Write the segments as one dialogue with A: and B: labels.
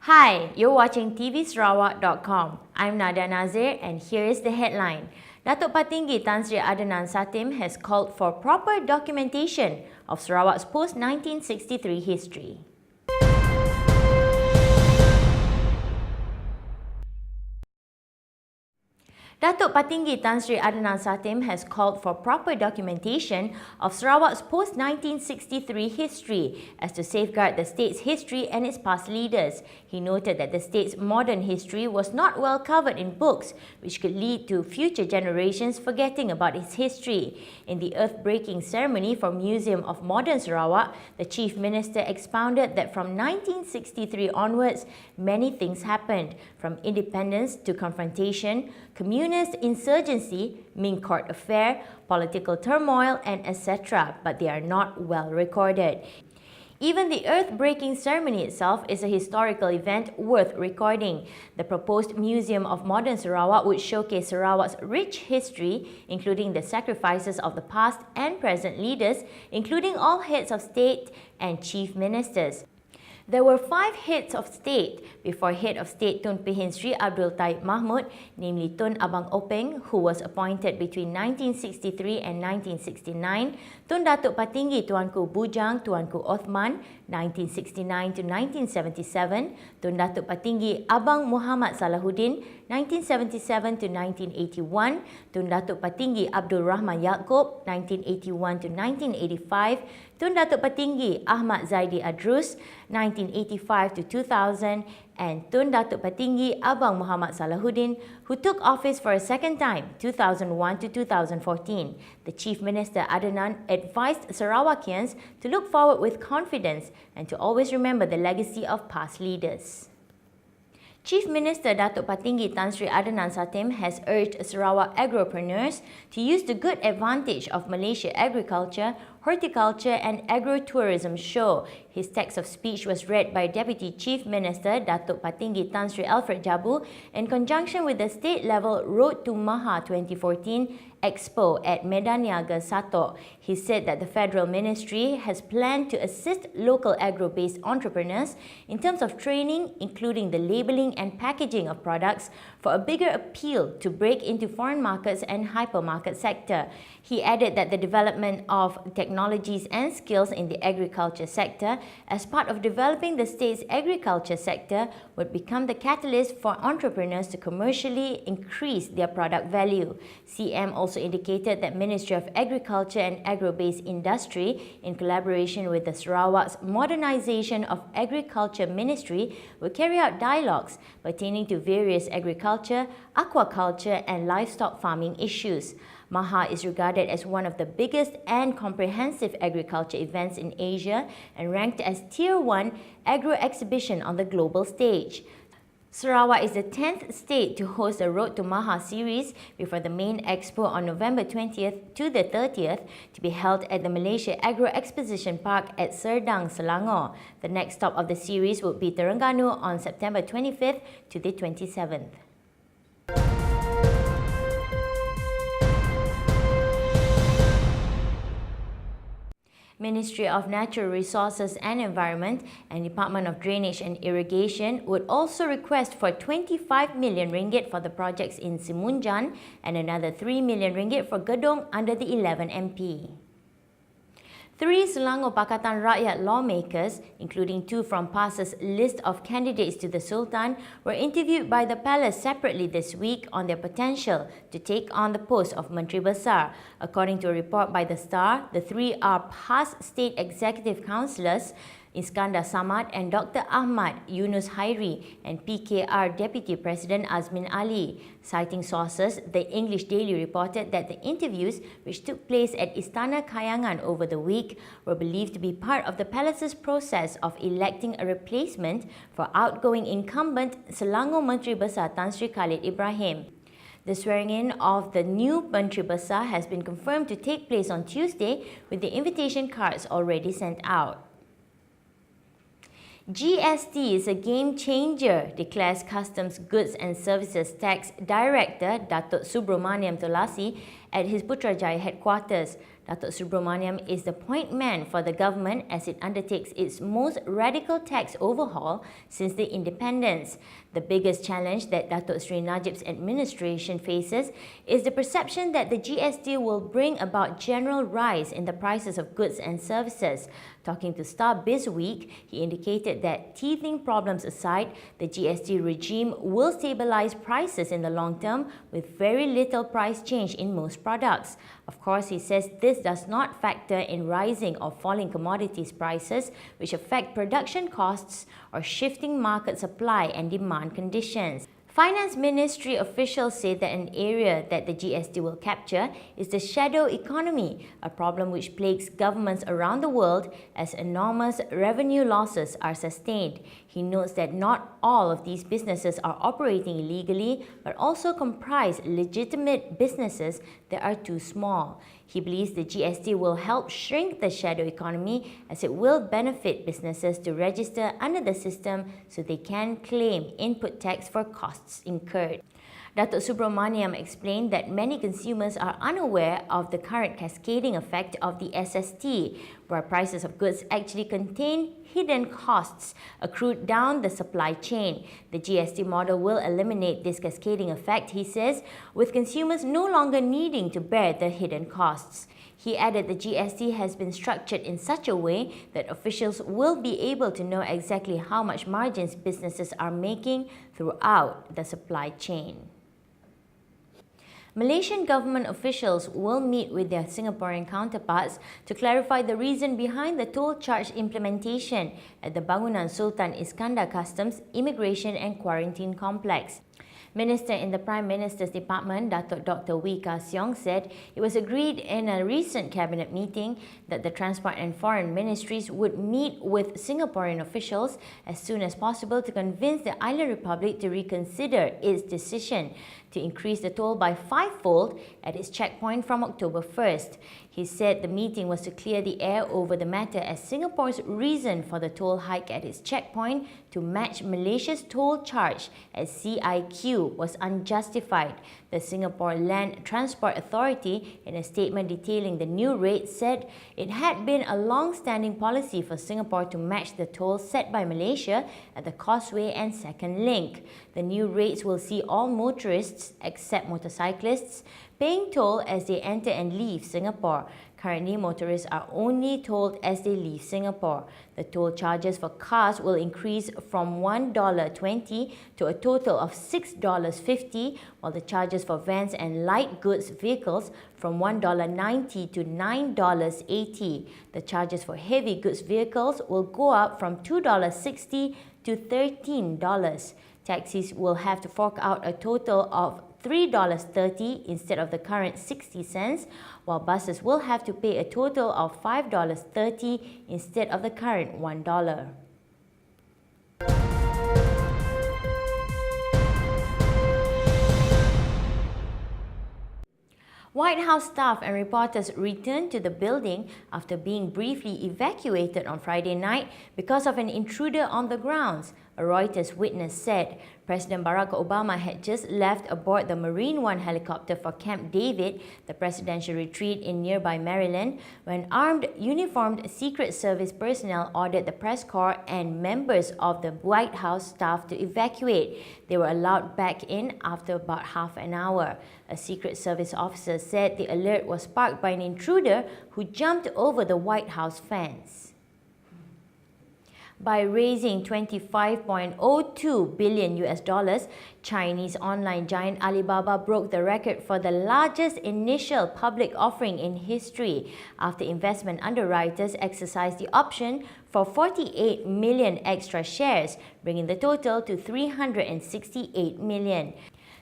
A: Hi, you're watching tvsarawak.com. I'm Nada Nazir and here is the headline. Datuk Patinggi Tan Sri Adnan Satim has called for proper documentation of Sarawak's post-1963 history. Datuk Patinggi Tan Sri Adnan Satim has called for proper documentation of Sarawak's post-1963 history as to safeguard the state's history and its past leaders. He noted that the state's modern history was not well covered in books, which could lead to future generations forgetting about its history. In the earth-breaking ceremony for Museum of Modern Sarawak, the Chief Minister expounded that from 1963 onwards, many things happened, from independence to confrontation, communist insurgency, Ming Court affair, political turmoil, and etc., but they are not well recorded. Even the earth-breaking ceremony itself is a historical event worth recording. The proposed Museum of Modern Sarawak would showcase Sarawak's rich history, including the sacrifices of the past and present leaders, including all heads of state and chief ministers. There were 5 heads of state before Head of State Tun Pehin Sri Abdul Taib Mahmud, namely Tun Abang Openg, who was appointed between 1963 and 1969, Tun Datuk Patinggi Tuanku Bujang Tuanku Othman, 1969 to 1977, Tun Datuk Patinggi Abang Muhammad Salahuddin, 1977 to 1981, Tun Datuk Patinggi Abdul Rahman Yaakob, 1981 to 1985, Tun Datuk Patinggi Ahmad Zaidi Adrus, 1985 to 2000, and Tun Datuk Patinggi Abang Muhammad Salahuddin, who took office for a second time, 2001 to 2014. The Chief Minister Adnan advised Sarawakians to look forward with confidence and to always remember the legacy of past leaders. Chief Minister Datuk Patinggi Tan Sri Adnan Satim has urged Sarawak agropreneurs to use the good advantage of Malaysia agriculture, horticulture and agro-tourism show. His text of speech was read by Deputy Chief Minister Datuk Patinggi Tan Sri Alfred Jabu in conjunction with the state-level Road to Maha 2014 Expo at Medan Niaga, Satok. He said that the Federal Ministry has planned to assist local agro-based entrepreneurs in terms of training, including the labelling and packaging of products for a bigger appeal to break into foreign markets and hypermarket sector. He added that the development of technologies and skills in the agriculture sector as part of developing the state's agriculture sector would become the catalyst for entrepreneurs to commercially increase their product value. CM also indicated that Ministry of Agriculture and Agro-Based Industry, in collaboration with the Sarawak's Modernisation of Agriculture Ministry, will carry out dialogues pertaining to various agriculture, aquaculture and livestock farming issues. Maha is regarded as one of the biggest and comprehensive agriculture events in Asia and ranked as Tier 1 agro exhibition on the global stage. Sarawak is the 10th state to host the Road to Maha series before the main expo on November 20th to the 30th to be held at the Malaysia Agro Exposition Park at Serdang, Selangor. The next stop of the series will be Terengganu on September 25th to the 27th. Ministry of Natural Resources and Environment and Department of Drainage and Irrigation would also request for 25 million ringgit for the projects in Simunjan and another 3 million ringgit for Gedong under the 11 MP. 3 Selangor Pakatan Rakyat lawmakers, including 2 from PAS's list of candidates to the Sultan, were interviewed by the palace separately this week on their potential to take on the post of Menteri Besar. According to a report by The Star, the 3 are PAS State Executive Councillors Iskandar Samad and Dr. Ahmad Yunus Hairi and PKR Deputy President Azmin Ali. Citing sources, the English Daily reported that the interviews, which took place at Istana Kayangan over the week, were believed to be part of the palace's process of electing a replacement for outgoing incumbent Selangor Menteri Besar Tan Sri Khalid Ibrahim. The swearing-in of the new Menteri Besar has been confirmed to take place on Tuesday, with the invitation cards already sent out. GST is a game changer, declares Customs Goods and Services Tax Director Datuk Subramaniam Tolasi at his Putrajaya headquarters. Datuk Subramaniam is the point man for the government as it undertakes its most radical tax overhaul since the independence. The biggest challenge that Datuk Sri Najib's administration faces is the perception that the GST will bring about general rise in the prices of goods and services. Talking to Star Bizweek, he indicated that teething problems aside, the GST regime will stabilise prices in the long term with very little price change in most products. Of course, he says this does not factor in rising or falling commodities prices, which affect production costs or shifting market supply and demand conditions. Finance Ministry officials say that an area that the GST will capture is the shadow economy, a problem which plagues governments around the world as enormous revenue losses are sustained. He notes that not all of these businesses are operating illegally, but also comprise legitimate businesses that are too small. He believes the GST will help shrink the shadow economy as it will benefit businesses to register under the system so they can claim input tax for costs incurred. Datuk Subramaniam explained that many consumers are unaware of the current cascading effect of the SST, where prices of goods actually contain hidden costs accrued down the supply chain. The GST model will eliminate this cascading effect, he says, with consumers no longer needing to bear the hidden costs. He added the GST has been structured in such a way that officials will be able to know exactly how much margins businesses are making throughout the supply chain. Malaysian government officials will meet with their Singaporean counterparts to clarify the reason behind the toll charge implementation at the Bangunan Sultan Iskandar Customs Immigration and Quarantine Complex. Minister in the Prime Minister's Department, Datuk Dr. Wee Ka Siong, said it was agreed in a recent cabinet meeting that the Transport and Foreign Ministries would meet with Singaporean officials as soon as possible to convince the Island Republic to reconsider its decision to increase the toll by fivefold at its checkpoint from October 1st. He said the meeting was to clear the air over the matter as Singapore's reason for the toll hike at its checkpoint to match Malaysia's toll charge at CIQ was unjustified. The Singapore Land Transport Authority, in a statement detailing the new rate, said it had been a long-standing policy for Singapore to match the toll set by Malaysia at the Causeway and Second Link. The new rates will see all motorists, except motorcyclists, paying toll as they enter and leave Singapore. Currently, motorists are only tolled as they leave Singapore. The toll charges for cars will increase from $1.20 to a total of $6.50, while the charges for vans and light goods vehicles from $1.90 to $9.80. The charges for heavy goods vehicles will go up from $2.60 to $13. Taxis will have to fork out a total of $3.30 instead of the current 60 cents, while buses will have to pay a total of $5.30 instead of the current $1. White House staff and reporters returned to the building after being briefly evacuated on Friday night because of an intruder on the grounds, a Reuters witness said. President Barack Obama had just left aboard the Marine One helicopter for Camp David, the presidential retreat in nearby Maryland, when armed, uniformed Secret Service personnel ordered the press corps and members of the White House staff to evacuate. They were allowed back in after about half an hour. A Secret Service officer said the alert was sparked by an intruder who jumped over the White House fence. By raising $25.02 billion, Chinese online giant Alibaba broke the record for the largest initial public offering in history after investment underwriters exercised the option for 48 million extra shares, bringing the total to 368 million.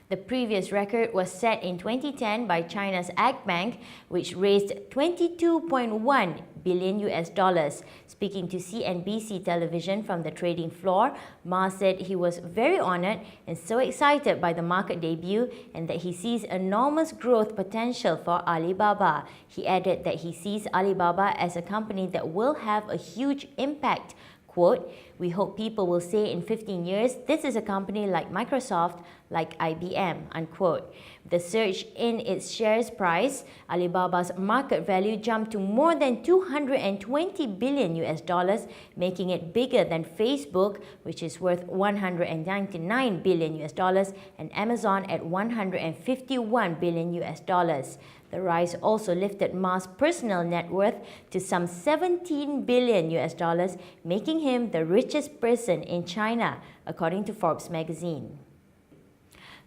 A: The previous record was set in 2010 by China's Ag Bank, which raised $22.1 billion. Speaking to CNBC television from the trading floor, Ma said he was very honored and so excited by the market debut and that he sees enormous growth potential for Alibaba. He added that he sees Alibaba as a company that will have a huge impact. Quote, We hope people will say in 15 years, this is a company like Microsoft, like IBM, unquote. The surge in its shares price, Alibaba's market value jumped to more than 220 billion US dollars, making it bigger than Facebook, which is worth 199 billion US dollars, and Amazon at 151 billion US dollars. The rise also lifted Ma's personal net worth to some 17 billion US dollars, making him the richest person in China, according to Forbes magazine.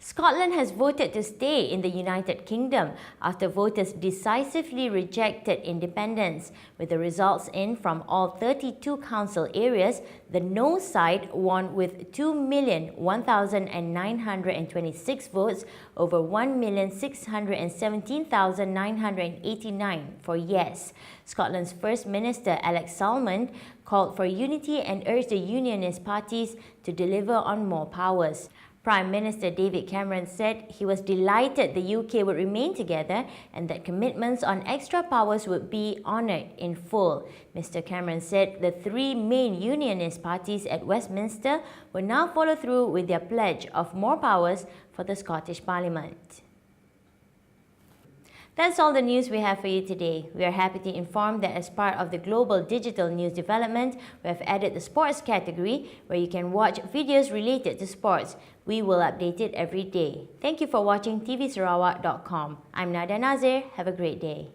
A: Scotland has voted to stay in the United Kingdom after voters decisively rejected independence. With the results in from all 32 council areas, the No side won with 2,001,926 votes over 1,617,989 for Yes. Scotland's First Minister Alex Salmond called for unity and urged the Unionist parties to deliver on more powers. Prime Minister David Cameron said he was delighted the UK would remain together and that commitments on extra powers would be honoured in full. Mr Cameron said the three main unionist parties at Westminster will now follow through with their pledge of more powers for the Scottish Parliament. That's all the news we have for you today. We are happy to inform that as part of the global digital news development, we have added the sports category where you can watch videos related to sports. We will update it every day. Thank you for watching tvsarawak.com. I'm Nadia Nazir. Have a great day.